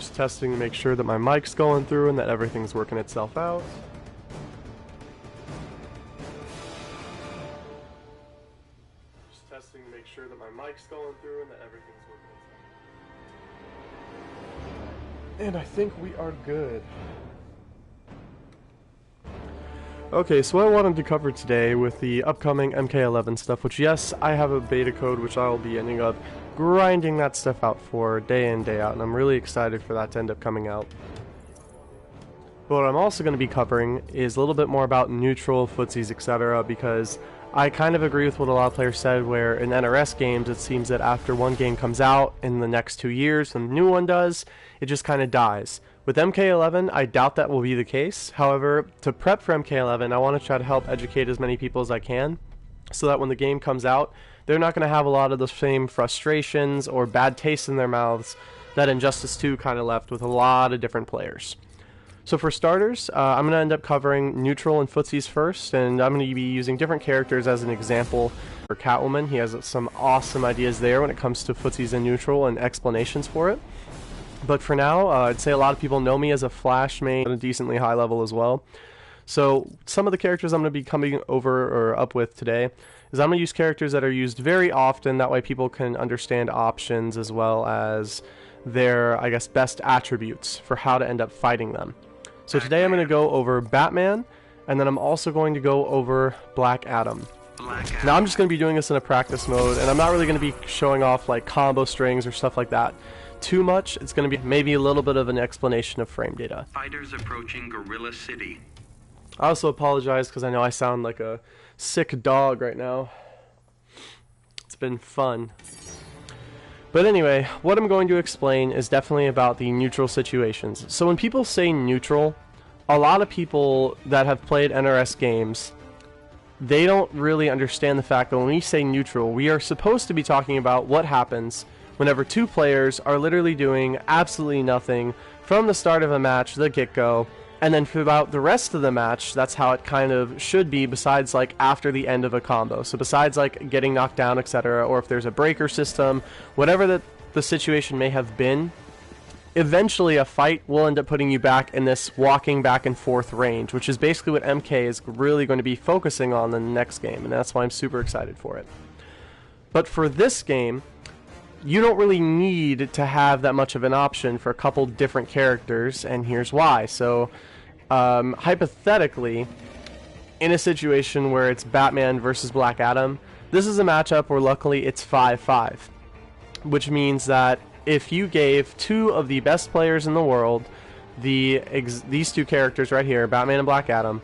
Just testing to make sure that my mic's going through and that everything's working itself out. Just testing to make sure that my mic's going through and that everything's working itself out. And I think we are good. Okay, so what I wanted to cover today with the upcoming MK11 stuff, which yes, I have a beta code which I will be ending up grinding that stuff out for day in, day out, and I'm really excited for that to end up coming out. But what I'm also going to be covering is a little bit more about neutral, footsies, etc., because I kind of agree with what a lot of players said, where in NRS games it seems that after one game comes out in the next 2 years and the new one does, it just kind of dies. With MK11, I doubt that will be the case. However, to prep for MK11, I want to try to help educate as many people as I can, so that when the game comes out, they're not going to have a lot of the same frustrations or bad taste in their mouths that Injustice 2 kind of left with a lot of different players. So for starters, I'm going to end up covering neutral and footsies first, and I'm going to be using different characters as an example. For Catwoman, he has some awesome ideas there when it comes to footsies and neutral and explanations for it. But for now, I'd say a lot of people know me as a Flash main at a decently high level as well. So some of the characters I'm going to be coming over or up with today is I'm going to use characters that are used very often. That way people can understand options as well as their, I guess, best attributes for how to end up fighting them. So today I'm going to go over Batman, and then I'm also going to go over Black Adam. Now I'm just going to be doing this in a practice mode, and I'm not really going to be showing off like combo strings or stuff like that too much. It's going to be maybe a little bit of an explanation of frame data. Fighters approaching Gorilla City. I also apologize because I know I sound like a sick dog right now. It's been fun. But anyway, what I'm going to explain is definitely about the neutral situations. So when people say neutral, a lot of people that have played NRS games, they don't really understand the fact that when we say neutral, we are supposed to be talking about what happens whenever two players are literally doing absolutely nothing from the start of a match, the get-go, and then throughout the rest of the match, that's how it kind of should be, besides like after the end of a combo. So besides like getting knocked down, etc., or if there's a breaker system, whatever the situation may have been, eventually a fight will end up putting you back in this walking back and forth range, which is basically what MK is really going to be focusing on in the next game, and that's why I'm super excited for it. But for this game, you don't really need to have that much of an option for a couple different characters, and here's why. So, hypothetically, in a situation where it's Batman versus Black Adam, this is a matchup where luckily it's 5-5, which means that if you gave two of the best players in the world these two characters right here, Batman and Black Adam,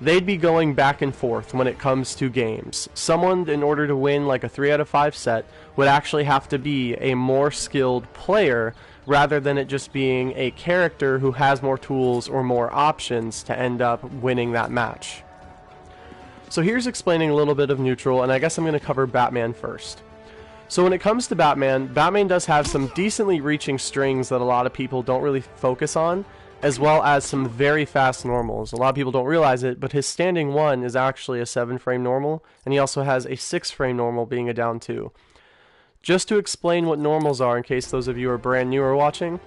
they'd be going back and forth when it comes to games. Someone, in order to win like a 3 out of 5 set, would actually have to be a more skilled player rather than it just being a character who has more tools or more options to end up winning that match. So here's explaining a little bit of neutral, and I guess I'm going to cover Batman first. So when it comes to Batman, Batman does have some decently reaching strings that a lot of people don't really focus on, as well as some very fast normals. A lot of people don't realize it, but his standing 1 is actually a 7-frame normal, and he also has a 6-frame normal being a down 2. Just to explain what normals are in case those of you are brand new or watching,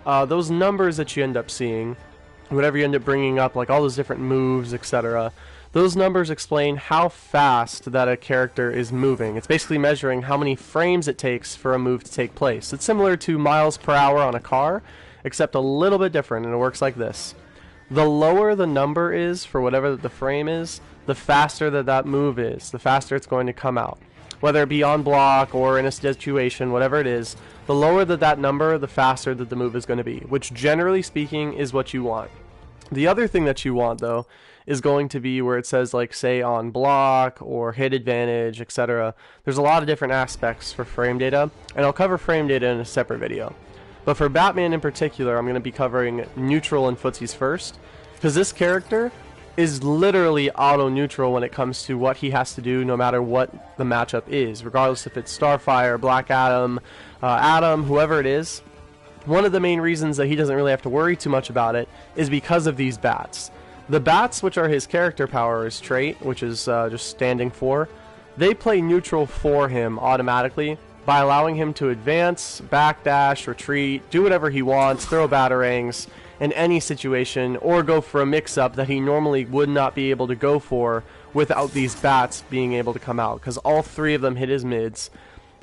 those numbers that you end up seeing, whatever you end up bringing up, like all those different moves, etc., those numbers explain how fast that a character is moving. It's basically measuring how many frames it takes for a move to take place. It's similar to miles per hour on a car, except a little bit different, and it works like this. The lower the number is for whatever the frame is, the faster that move is, the faster it's going to come out. Whether it be on block or in a situation, whatever it is, the lower that number, the faster that the move is going to be, which generally speaking is what you want. The other thing that you want, though, is going to be where it says, like, say, on block or hit advantage, etc. There's a lot of different aspects for frame data, and I'll cover frame data in a separate video. But for Batman in particular, I'm going to be covering neutral and footsies first, because this character is literally auto-neutral when it comes to what he has to do no matter what the matchup is, regardless if it's Starfire, Black Adam, Adam, whoever it is. One of the main reasons that he doesn't really have to worry too much about it is because of these bats. The bats, which are his character power, his trait, which is just standing 4, they play neutral for him automatically, by allowing him to advance, backdash, retreat, do whatever he wants, throw batarangs in any situation, or go for a mix-up that he normally would not be able to go for without these bats being able to come out, because all 3 of them hit his mids.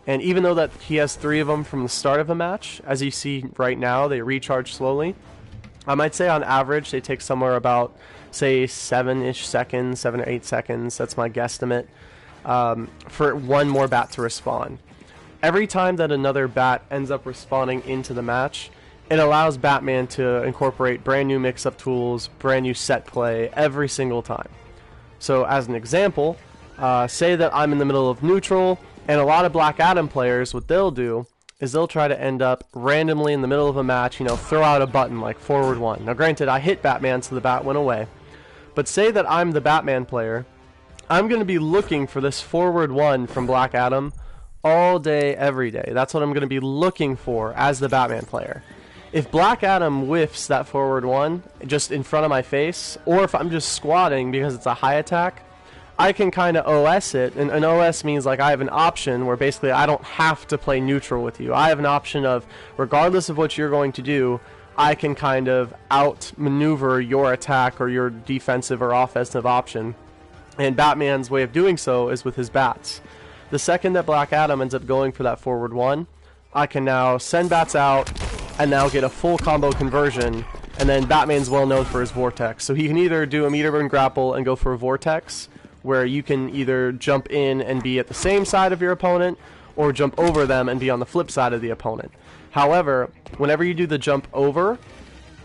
And even though that he has 3 of them from the start of a match, as you see right now, they recharge slowly. I might say on average they take somewhere about, say, 7-ish seconds, 7 or 8 seconds, that's my guesstimate, for one more bat to respawn. Every time that another bat ends up respawning into the match, it allows Batman to incorporate brand new mix-up tools, brand new set play every single time. So as an example, say that I'm in the middle of neutral, and a lot of Black Adam players, what they'll do is they'll try to end up randomly in the middle of a match, throw out a button like forward 1. Now granted, I hit Batman so the bat went away, but say that I'm the Batman player, I'm going to be looking for this forward 1 from Black Adam all day, every day. That's what I'm going to be looking for as the Batman player. If Black Adam whiffs that forward 1 just in front of my face, or if I'm just squatting because it's a high attack, I can kind of OS it, and an OS means like I have an option where basically I don't have to play neutral with you. I have an option of, regardless of what you're going to do, I can kind of outmaneuver your attack or your defensive or offensive option. And Batman's way of doing so is with his bats. The second that Black Adam ends up going for that forward 1, I can now send bats out and now get a full combo conversion, and then Batman's well known for his vortex. So he can either do a meter burn grapple and go for a vortex, where you can either jump in and be at the same side of your opponent, or jump over them and be on the flip side of the opponent. However, whenever you do the jump over,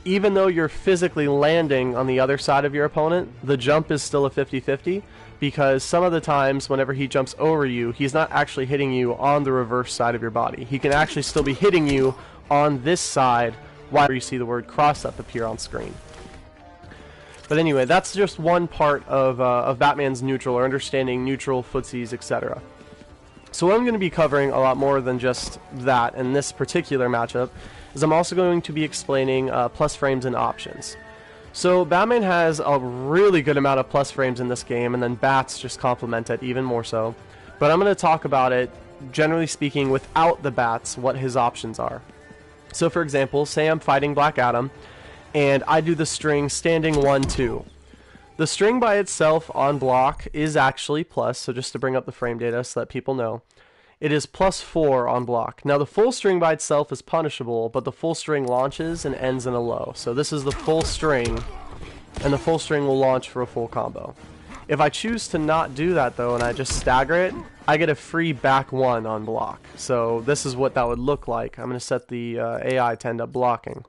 even though you're physically landing on the other side of your opponent, the jump is still a 50-50, because some of the times whenever he jumps over you, he's not actually hitting you on the reverse side of your body. He can actually still be hitting you on this side while you see the word cross-up appear on screen. But anyway, that's just one part of Batman's neutral, or understanding neutral, footsies, etc. So what I'm going to be covering a lot more than just that in this particular matchup is I'm also going to be explaining plus frames and options. So Batman has a really good amount of plus frames in this game, and then bats just complement it even more so. But I'm going to talk about it, generally speaking, without the bats, what his options are. So for example, say I'm fighting Black Adam, and I do the string standing 1-2. The string by itself on block is actually plus, so just to bring up the frame data so that people know, it is +4 on block. Now the full string by itself is punishable, but the full string launches and ends in a low. So this is the full string, and the full string will launch for a full combo. If I choose to not do that though, and I just stagger it, I get a free back 1 on block. So this is what that would look like. I'm going to set the AI to end up blocking.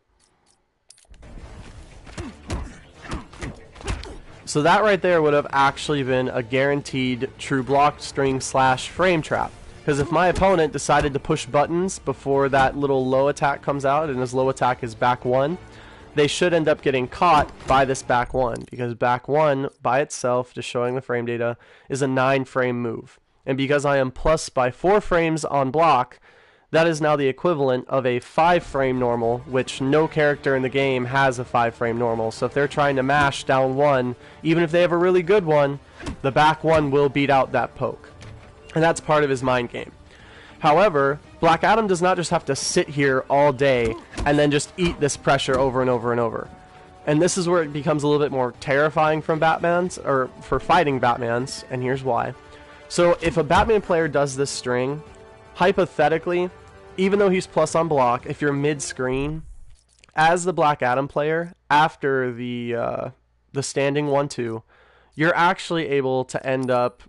So that right there would have actually been a guaranteed true block string / frame trap. Because if my opponent decided to push buttons before that little low attack comes out, and his low attack is back 1, they should end up getting caught by this back 1. Because back 1 by itself, just showing the frame data, is a 9-frame move. And because I am plus by 4 frames on block, that is now the equivalent of a 5-frame normal, which no character in the game has a 5-frame normal. So if they're trying to mash down 1, even if they have a really good one, the back 1 will beat out that poke. And that's part of his mind game. However, Black Adam does not just have to sit here all day and then just eat this pressure over and over and over. And this is where it becomes a little bit more terrifying from Batman's, or for fighting Batmans, and here's why. So if a Batman player does this string, hypothetically, even though he's plus on block, if you're mid-screen, as the Black Adam player, after the standing 1-2, you're actually able to end up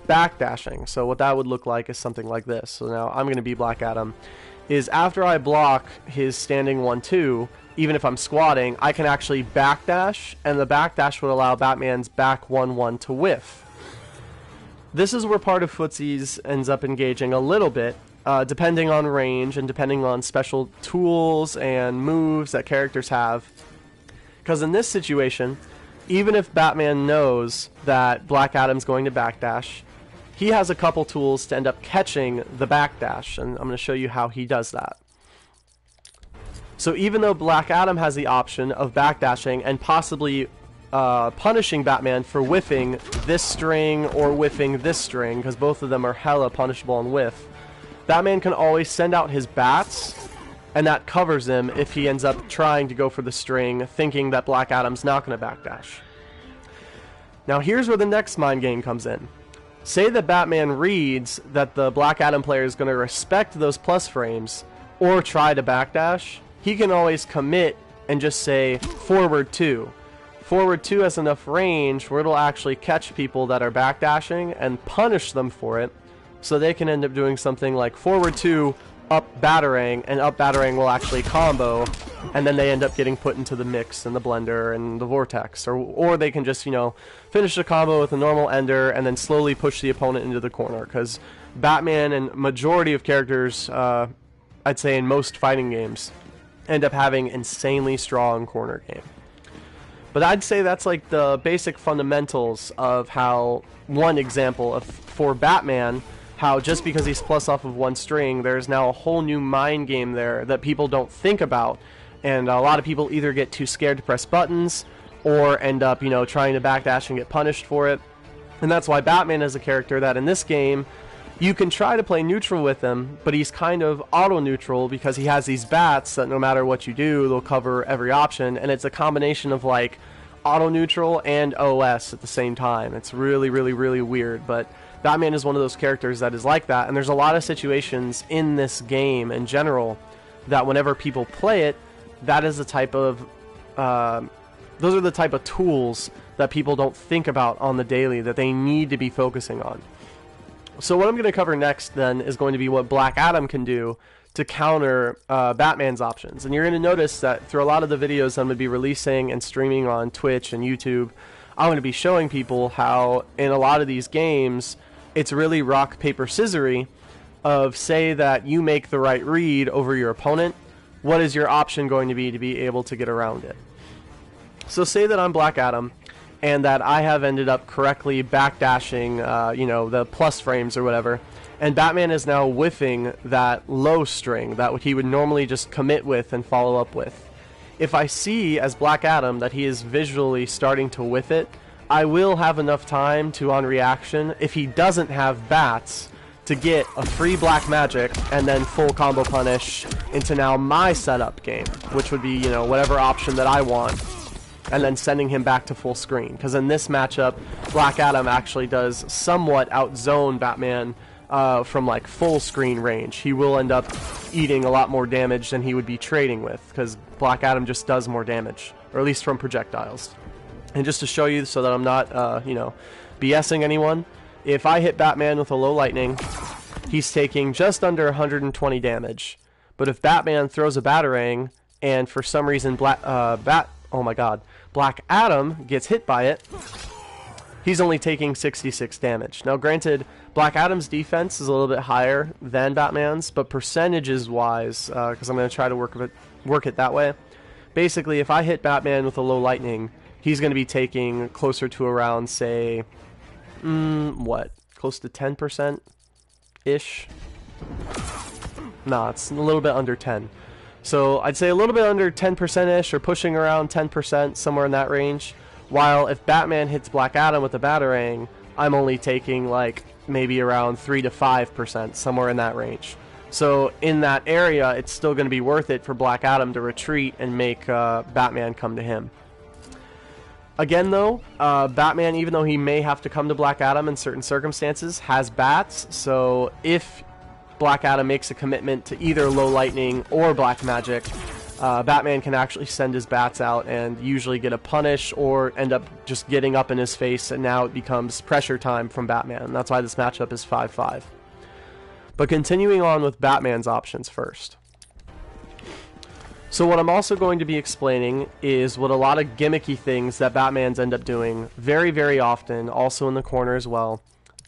backdashing. So what that would look like is something like this. So now I'm going to be Black Adam. Is after I block his standing 1-2, even if I'm squatting, I can actually backdash, and the backdash would allow Batman's back 1-1 to whiff. This is where part of footsies ends up engaging a little bit, depending on range and depending on special tools and moves that characters have. Because in this situation, even if Batman knows that Black Adam's going to backdash, he has a couple tools to end up catching the backdash, and I'm going to show you how he does that. So even though Black Adam has the option of backdashing and possibly punishing Batman for whiffing this string or whiffing this string, because both of them are hella punishable on whiff, Batman can always send out his bats, and that covers him if he ends up trying to go for the string, thinking that Black Adam's not going to backdash. Now here's where the next mind game comes in. Say that Batman reads that the Black Adam player is going to respect those plus frames, or try to backdash. He can always commit and just say forward 2. Forward 2 has enough range where it'll actually catch people that are backdashing and punish them for it, so they can end up doing something like forward 2, up batarang, and up batarang will actually combo, and then they end up getting put into the mix and the blender and the vortex, or they can just, you know, finish the combo with a normal ender and then slowly push the opponent into the corner, because Batman and majority of characters, I'd say in most fighting games, end up having insanely strong corner game. But I'd say that's like the basic fundamentals of how, one example of, for Batman, how just because he's plus off of one string, there's now a whole new mind game there that people don't think about, and a lot of people either get too scared to press buttons or end up, you know, trying to backdash and get punished for it. And that's why Batman is a character that in this game you can try to play neutral with him, but he's kind of auto-neutral because he has these bats that no matter what you do, they'll cover every option, and it's a combination of like auto-neutral and OS at the same time. It's really, really, really weird, but Batman is one of those characters that is like that, and there's a lot of situations in this game in general that whenever people play it, that is the type of, those are the type of tools that people don't think about on the daily that they need to be focusing on. So what I'm going to cover next then is going to be what Black Adam can do to counter Batman's options. And you're going to notice that through a lot of the videos I'm going to be releasing and streaming on Twitch and YouTube, I'm going to be showing people how in a lot of these games, it's really rock, paper, scissory of say that you make the right read over your opponent, what is your option going to be able to get around it? So say that I'm Black Adam, and that I have ended up correctly backdashing, you know, the plus frames or whatever, and Batman is now whiffing that low string that he would normally just commit with and follow up with. If I see as Black Adam that he is visually starting to whiff it, I will have enough time to, on reaction, if he doesn't have bats, to get a free black magic and then full combo punish into now my setup game, which would be, you know, whatever option that I want, and then sending him back to full screen. Because in this matchup, Black Adam actually does somewhat outzone Batman from like full screen range. He will end up eating a lot more damage than he would be trading with, because Black Adam just does more damage, or at least from projectiles. And just to show you so that I'm not, you know, BSing anyone, if I hit Batman with a low lightning, he's taking just under 120 damage. But if Batman throws a batarang, and for some reason Black Adam gets hit by it, he's only taking 66 damage. Now granted, Black Adam's defense is a little bit higher than Batman's, but percentages wise, because I'm going to try to work it that way, basically if I hit Batman with a low lightning, he's going to be taking closer to around, say, close to 10%-ish? Nah, it's a little bit under 10. So I'd say a little bit under 10%-ish, or pushing around 10%, somewhere in that range. While if Batman hits Black Adam with a batarang, I'm only taking like maybe around 3 to 5%, somewhere in that range. So in that area, it's still going to be worth it for Black Adam to retreat and make Batman come to him. Again though, Batman, even though he may have to come to Black Adam in certain circumstances, has bats, so if Black Adam makes a commitment to either low lightning or black magic, Batman can actually send his bats out and usually get a punish or end up just getting up in his face, and now it becomes pressure time from Batman. That's why this matchup is 5-5. But continuing on with Batman's options first. So what I'm also going to be explaining is what a lot of gimmicky things that Batmans end up doing very, very often, also in the corner as well,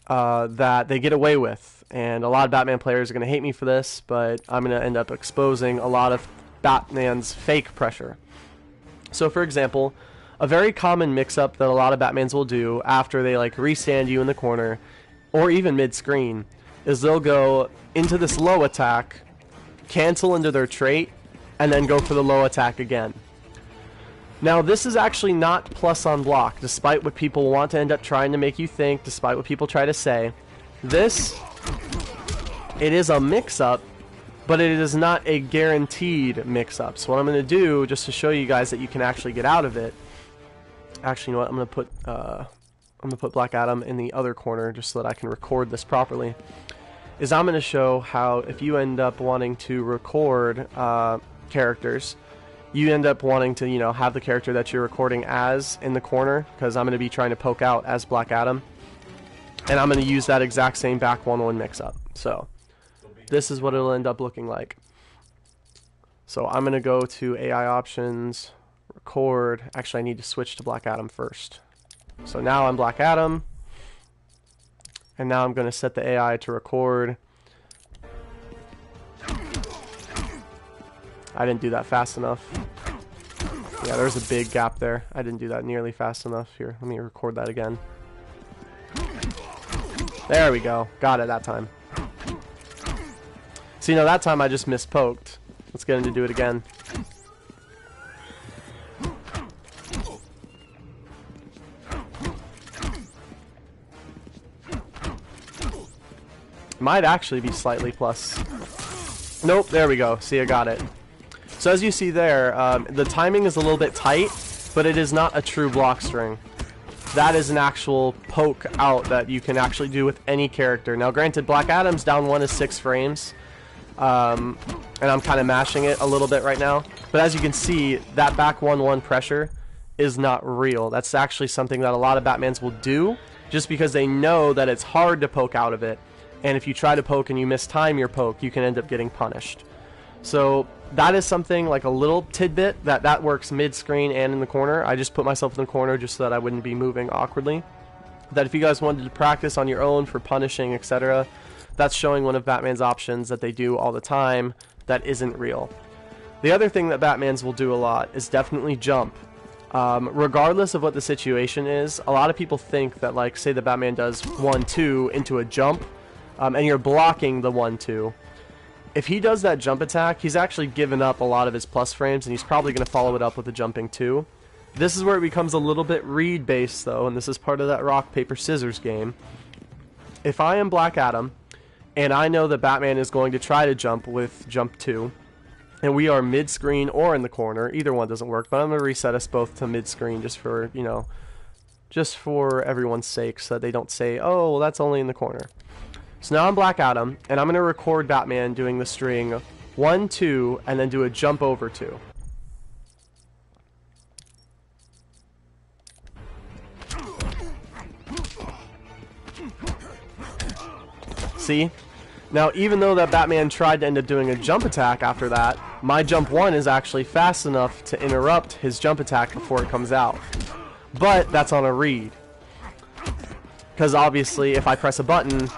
that they get away with. And a lot of Batman players are going to hate me for this, but I'm going to end up exposing a lot of Batman's fake pressure. So for example, a very common mix-up that a lot of Batmans will do after they like restand you in the corner, or even mid-screen, is they'll go into this low attack, cancel into their trait, and then go for the low attack again. Now this is actually not plus on block, despite what people want to end up trying to make you think, despite what people try to say. This it is a mix-up, but it is not a guaranteed mix-up. So what I'm going to do, just to show you guys that you can actually get out of it, actually, you know what, I'm going to put Black Adam in the other corner just so that I can record this properly, is I'm going to show how if you end up wanting to record characters, you end up wanting to, you know, have the character that you're recording as in the corner, because I'm going to be trying to poke out as Black Adam, and I'm going to use that exact same back 1-1 mix-up. So this is what it'll end up looking like. So I'm going to go to AI options, record. Actually, I need to switch to Black Adam first. So now I'm Black Adam, and now I'm going to set the AI to record. I didn't do that fast enough. Yeah, there's a big gap there. I didn't do that nearly fast enough. Here, let me record that again. There we go. Got it that time. So, you know, that time I just mispoked. Let's get him to do it again. Might actually be slightly plus. Nope, there we go. See, I got it. So as you see there, the timing is a little bit tight, but it is not a true block string. That is an actual poke out that you can actually do with any character. Now granted, Black Adam's down 1 is 6 frames, and I'm kind of mashing it a little bit right now. But as you can see, that back 1-1 pressure is not real. That's actually something that a lot of Batmans will do, just because they know that it's hard to poke out of it. And if you try to poke and you mistime your poke, you can end up getting punished. So that is something like a little tidbit that works mid-screen and in the corner. I just put myself in the corner just so that I wouldn't be moving awkwardly. That if you guys wanted to practice on your own for punishing, etc., that's showing one of Batman's options that they do all the time that isn't real. The other thing that Batmans will do a lot is definitely jump. Regardless of what the situation is, a lot of people think that, like, say the Batman does 1-2 into a jump, and you're blocking the 1-2. If he does that jump attack, he's actually given up a lot of his plus frames, and he's probably going to follow it up with a jumping 2. This is where it becomes a little bit read-based, though, and this is part of that rock, paper, scissors game. If I am Black Adam, and I know that Batman is going to try to jump with jump 2, and we are mid-screen or in the corner, either one doesn't work, but I'm going to reset us both to mid-screen just for, you know, just for everyone's sake, so that they don't say, oh, well, that's only in the corner. So now I'm Black Adam, and I'm going to record Batman doing the string 1-2, and then do a jump over 2. See? Now, even though that Batman tried to end up doing a jump attack after that, my jump 1 is actually fast enough to interrupt his jump attack before it comes out. But that's on a read. Because obviously, if I press a button,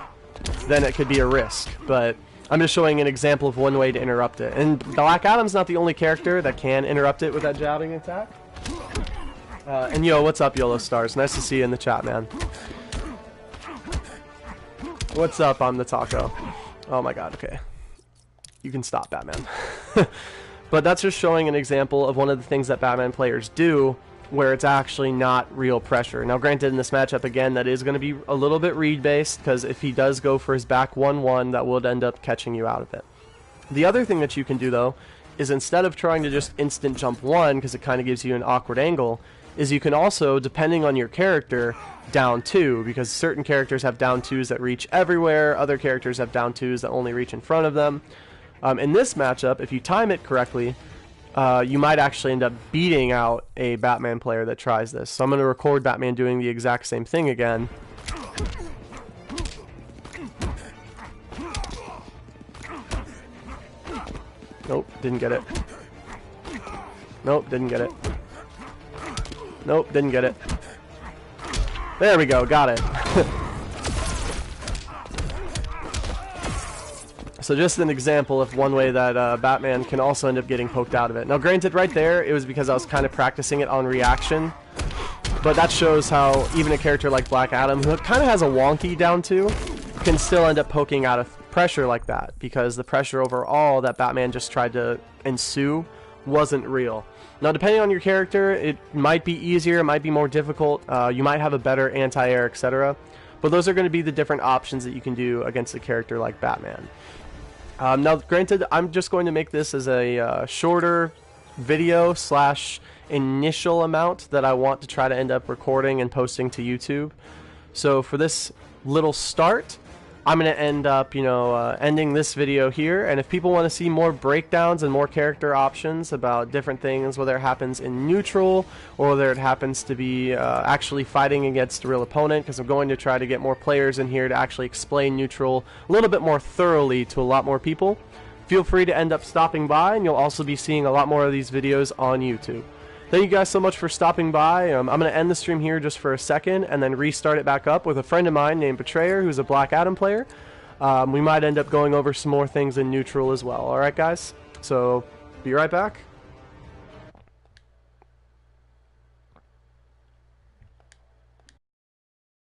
then it could be a risk. But I'm just showing an example of one way to interrupt it. And Black Adam's not the only character that can interrupt it with that jabbing attack. And yo, what's up, YOLO Stars? Nice to see you in the chat, man. What's up? I'm the Taco. Oh my god, okay. You can stop, Batman. But that's just showing an example of one of the things that Batman players do where it's actually not real pressure. Now granted, in this matchup again, that is going to be a little bit read based, because if he does go for his back 1-1, that would end up catching you out of it. The other thing that you can do though is, instead of trying to just instant jump 1 because it kind of gives you an awkward angle, is you can also, depending on your character, down 2, because certain characters have down 2s that reach everywhere, other characters have down 2s that only reach in front of them. In this matchup, if you time it correctly, you might actually end up beating out a Batman player that tries this. So I'm going to record Batman doing the exact same thing again. Nope, didn't get it. Nope, didn't get it. Nope, didn't get it. There we go, got it. So just an example of one way that Batman can also end up getting poked out of it. Now granted, right there, it was because I was kind of practicing it on reaction. But that shows how even a character like Black Adam, who kind of has a wonky down 2, can still end up poking out of pressure like that. Because the pressure overall that Batman just tried to ensue wasn't real. Now depending on your character, it might be easier, it might be more difficult, you might have a better anti-air, etc. But those are going to be the different options that you can do against a character like Batman. Now, granted, I'm just going to make this as a shorter video slash initial amount that I want to try to end up recording and posting to YouTube. So for this little start, I'm going to end up, ending this video here. And if people want to see more breakdowns and more character options about different things, whether it happens in neutral or whether it happens to be actually fighting against a real opponent, because I'm going to try to get more players in here to actually explain neutral a little bit more thoroughly to a lot more people, feel free to end up stopping by, and you'll also be seeing a lot more of these videos on YouTube. Thank you guys so much for stopping by. I'm going to end the stream here just for a second and then restart it back up with a friend of mine named Betrayer, who's a Black Adam player. We might end up going over some more things in neutral as well. Alright guys, so be right back.